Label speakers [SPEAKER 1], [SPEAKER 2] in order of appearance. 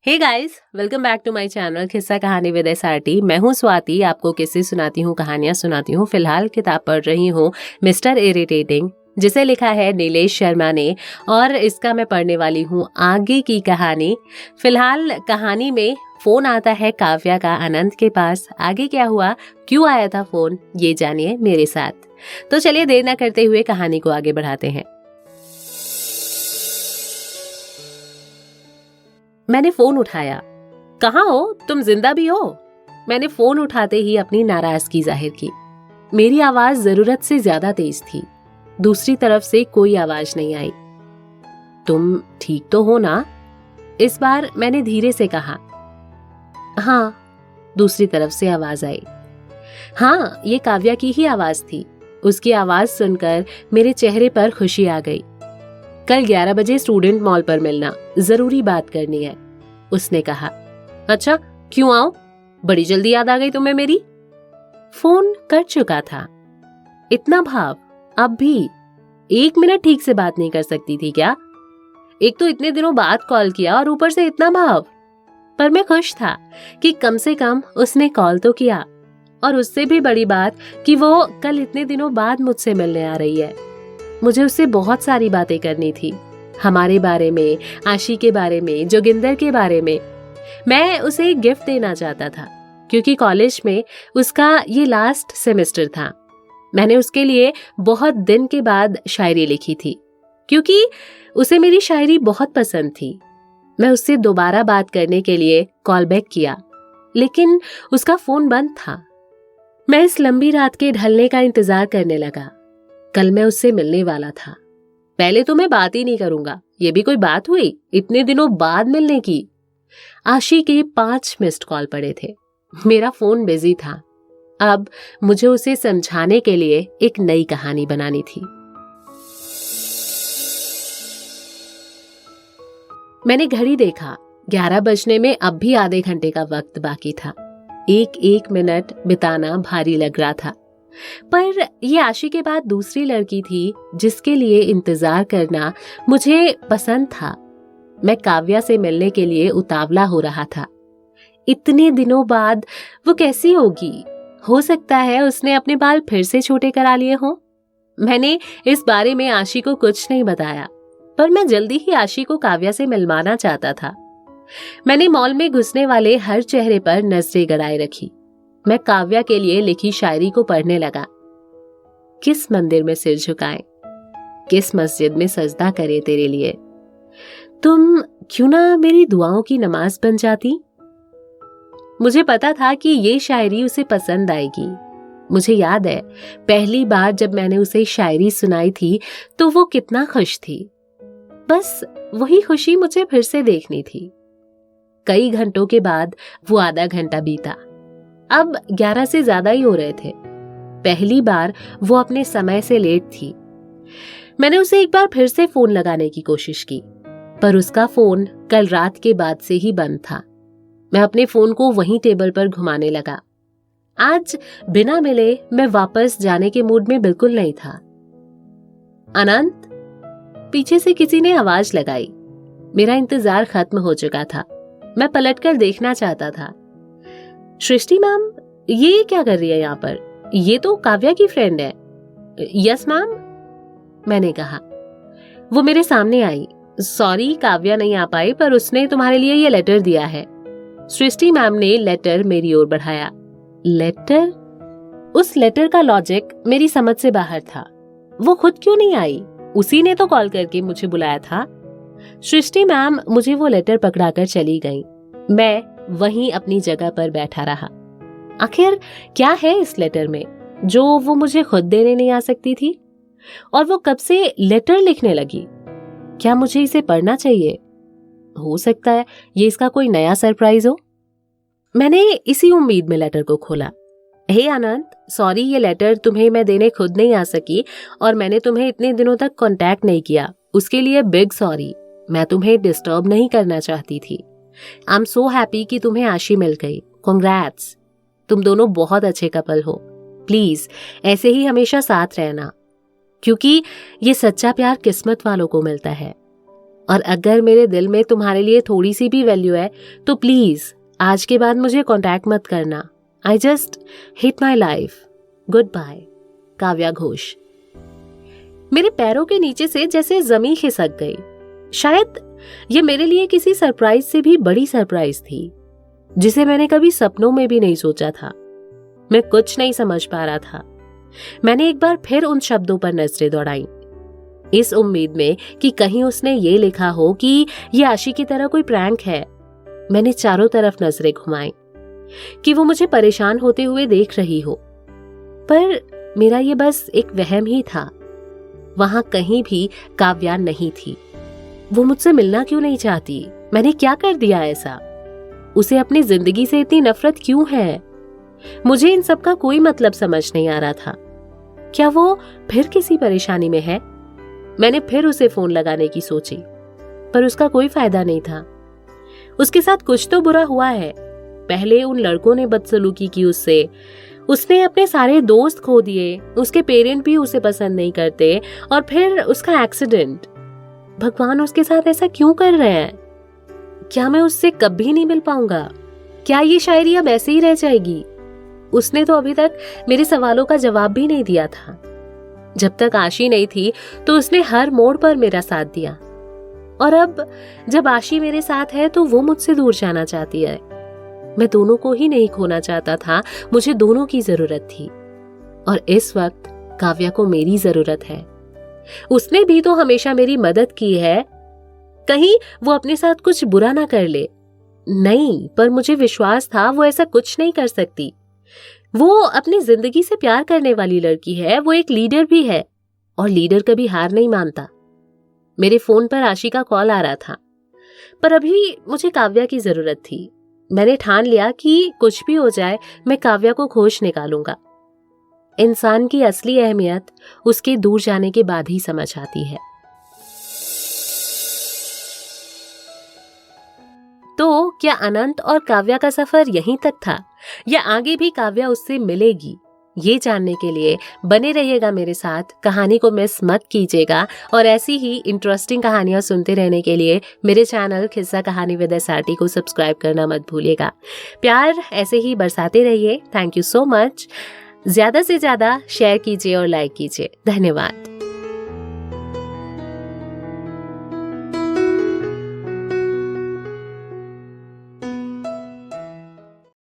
[SPEAKER 1] Hey guys, welcome back to my channel Kissa Kahani with SRT। मैं हूँ स्वाति, आपको किस्से सुनाती हूँ, कहानियाँ सुनाती हूँ। फिलहाल किताब पढ़ रही हूँ मिस्टर इरिटेटिंग, जिसे लिखा है नीलेश शर्मा ने, और इसका मैं पढ़ने वाली हूँ आगे की कहानी। फिलहाल कहानी में फोन आता है काव्या का अनंत के पास। आगे क्या हुआ, क्यों आया था फोन, ये जानिए मेरे साथ। तो चलिए देर न करते हुए कहानी को आगे बढ़ाते हैं। मैंने फोन उठाया। कहाँ हो तुम, जिंदा भी हो? मैंने फोन उठाते ही अपनी नाराजगी जाहिर की। मेरी आवाज जरूरत से ज्यादा तेज थी। दूसरी तरफ से कोई आवाज नहीं आई। तुम ठीक तो हो ना? इस बार मैंने धीरे से कहा। हाँ, दूसरी तरफ से आवाज आई। हाँ, ये काव्या की ही आवाज थी। उसकी आवाज सुनकर मेरे चेहरे पर खुशी आ गई। कल 11 बजे स्टूडेंट मॉल पर मिलना, जरूरी बात करनी है, उसने कहा। अच्छा, क्यों आऊं? बड़ी जल्दी याद आ गई तुम्हें मेरी? फोन कर चुका था। इतना भाव? अब भी 1 मिनट ठीक से बात नहीं कर सकती थी क्या? एक तो इतने दिनों बाद कॉल किया और ऊपर से इतना भाव। पर मैं खुश था कि कम से कम उसने कॉल तो किया, और उससे भी बड़ी बात कि वो कल इतने दिनों बाद मुझसे मिलने आ रही है। मुझे उससे बहुत सारी बातें करनी थी, हमारे बारे में, आशी के बारे में, जोगिंदर के बारे में। मैं उसे एक गिफ्ट देना चाहता था, क्योंकि कॉलेज में उसका ये लास्ट सेमेस्टर था। मैंने उसके लिए बहुत दिन के बाद शायरी लिखी थी, क्योंकि उसे मेरी शायरी बहुत पसंद थी। मैं उससे दोबारा बात करने के लिए कॉल बैक किया, लेकिन उसका फोन बंद था। मैं इस लंबी रात के ढलने का इंतजार करने लगा। कल मैं उससे मिलने वाला था। पहले तो मैं बात ही नहीं करूंगा, ये भी कोई बात हुई इतने दिनों बाद मिलने की। आशी के 5 मिस्ड कॉल पड़े थे। मेरा फोन बिजी था। अब मुझे उसे समझाने के लिए एक नई कहानी बनानी थी। मैंने घड़ी देखा। 11 बजने में अब भी आधे घंटे का वक्त बाकी था। एक मिनट बिताना भारी लग रहा था। पर ये आशी के बाद दूसरी लड़की थी जिसके लिए इंतजार करना मुझे पसंद था। मैं काव्या से मिलने के लिए उतावला हो रहा था। इतने दिनों बाद वो कैसी होगी? हो सकता है उसने अपने बाल फिर से छोटे करा लिए हों। मैंने इस बारे में आशी को कुछ नहीं बताया, पर मैं जल्दी ही आशी को काव्या से मिलवाना चाहता था। मैंने मॉल में घुसने वाले हर चेहरे पर नजरें गड़ाए रखी। मैं काव्या के लिए लिखी शायरी को पढ़ने लगा। किस मंदिर में सिर झुकाएं, किस मस्जिद में सजदा करे तेरे लिए, तुम क्यों ना मेरी दुआओं की नमाज बन जाती। मुझे पता था कि ये शायरी उसे पसंद आएगी। मुझे याद है पहली बार जब मैंने उसे शायरी सुनाई थी तो वो कितना खुश थी। बस वही खुशी मुझे फिर से देखनी थी। कई घंटों के बाद वो आधा घंटा बीता। अब 11 से ज्यादा ही हो रहे थे। पहली बार वो अपने समय से लेट थी। मैंने उसे एक बार फिर से फोन लगाने की कोशिश की, पर उसका फोन कल रात के बाद से ही बंद था। मैं अपने फोन को वहीं टेबल पर घुमाने लगा। आज बिना मिले मैं वापस जाने के मूड में बिल्कुल नहीं था। अनंत, पीछे से किसी ने आवाज लगाई। मेरा इंतजार खत्म हो चुका था। मैं पलटकर देखना चाहता था। सृष्टि मैम, ये क्या कर रही है यहाँ पर? ये तो काव्या की फ्रेंड है। यस मैम, मैंने कहा। वो मेरे सामने आई। सॉरी, काव्या नहीं आ पाई, पर उसने तुम्हारे लिए ये लेटर दिया है। सृष्टि मैम ने लेटर मेरी ओर बढ़ाया। लेटर? उस लेटर का लॉजिक मेरी समझ से बाहर था। वो खुद क्यों नहीं आई? उसी ने तो कॉल करके मुझे बुलाया था। सृष्टि मैम मुझे वो लेटर पकड़ाकर चली गई। मैं वहीं अपनी जगह पर बैठा रहा। आखिर क्या है इस लेटर में जो वो मुझे खुद देने नहीं आ सकती थी? और वो कब से लेटर लिखने लगी? क्या मुझे इसे पढ़ना चाहिए? हो सकता है ये इसका कोई नया सरप्राइज हो। मैंने इसी उम्मीद में लेटर को खोला। हे अनंत, सॉरी, ये लेटर तुम्हें मैं देने खुद नहीं आ सकी, और मैंने तुम्हें इतने दिनों तक कांटेक्ट नहीं किया, उसके लिए बिग सॉरी। मैं तुम्हें डिस्टर्ब नहीं करना चाहती थी। आई एम सो हैप्पी कि तुम्हें आशी मिल गई। कांग्रेट्स, तुम दोनों बहुत अच्छे कपल हो। प्लीज ऐसे ही हमेशा साथ रहना, क्योंकि ये सच्चा प्यार किस्मत वालों को मिलता है। और अगर मेरे दिल में तुम्हारे लिए थोड़ी सी भी वैल्यू है तो प्लीज आज के बाद मुझे कांटेक्ट मत करना। I just hate my life. Good bye. Kavya Ghosh. मेरे पैरों के नीचे से जैसे जमीन खिसक गई। शायद ये मेरे लिए किसी सरप्राइज से भी बड़ी सरप्राइज थी, जिसे मैंने कभी सपनों में भी नहीं सोचा था। मैं कुछ नहीं समझ पा रहा था। मैंने एक बार फिर उन शब्दों पर नजरें दौड़ाई, इस उम्मीद में कि कहीं उसने ये लिखा हो कि ये आशी की तरह कोई प्रैंक है। मैंने चारों तरफ नजरें घुमाई कि वो मुझे परेशान होते हुए देख रही हो, पर मेरा ये बस एक वहम ही था। वहां कहीं भी काव्या नहीं थी। वो मुझसे मिलना क्यों नहीं चाहती? मैंने क्या कर दिया ऐसा? उसे अपनी जिंदगी से इतनी नफरत क्यों है? मुझे इन सब का कोई मतलब समझ नहीं आ रहा था। क्या वो फिर किसी परेशानी में है? मैंने फिर उसे फोन लगाने की सोची, पर उसका कोई फायदा नहीं था। उसके साथ कुछ तो बुरा हुआ है। पहले उन लड़कों ने बदसलूकी की उससे, उसने अपने सारे दोस्त खो दिए, उसके पेरेंट भी उसे पसंद नहीं करते, और फिर उसका एक्सीडेंट। भगवान उसके साथ ऐसा क्यों कर रहे हैं? क्या मैं उससे कभी नहीं मिल पाऊंगा? क्या ये शायरी अब ऐसे ही रह जाएगी? उसने तो अभी तक मेरे सवालों का जवाब भी नहीं दिया था। जब तक आशी नहीं थी तो उसने हर मोड़ पर मेरा साथ दिया, और अब जब आशी मेरे साथ है तो वो मुझसे दूर जाना चाहती है। मैं दोनों को ही नहीं खोना चाहता था, मुझे दोनों की जरूरत थी, और इस वक्त काव्या को मेरी जरूरत है। उसने भी तो हमेशा मेरी मदद की है, कहीं वो अपने साथ कुछ बुरा ना कर ले। नहीं, पर मुझे विश्वास था वो ऐसा कुछ नहीं कर सकती। वो अपनी जिंदगी से प्यार करने वाली लड़की है, वो एक लीडर भी है, और लीडर कभी हार नहीं मानता। मेरे फोन पर आशी का कॉल आ रहा था, पर अभी मुझे काव्या की जरूरत थी। मैंने ठान लिया कि कुछ भी हो जाए मैं काव्या को खोज निकालूंगा। इंसान की असली अहमियत उसके दूर जाने के बाद ही समझ आती है। तो क्या अनंत और काव्या का सफर यहीं तक था, या आगे भी काव्या उससे मिलेगी? ये जानने के लिए बने रहिएगा मेरे साथ। कहानी को मिस मत कीजिएगा, और ऐसी ही इंटरेस्टिंग कहानियां सुनते रहने के लिए मेरे channel Kissa Kahani with SRT को सब्सक्राइब करना मत भूलिएगा। प्यार ऐसे ही बरसाते रहिए। Thank you so much. ज्यादा से ज्यादा शेयर कीजिए और लाइक कीजिए। धन्यवाद।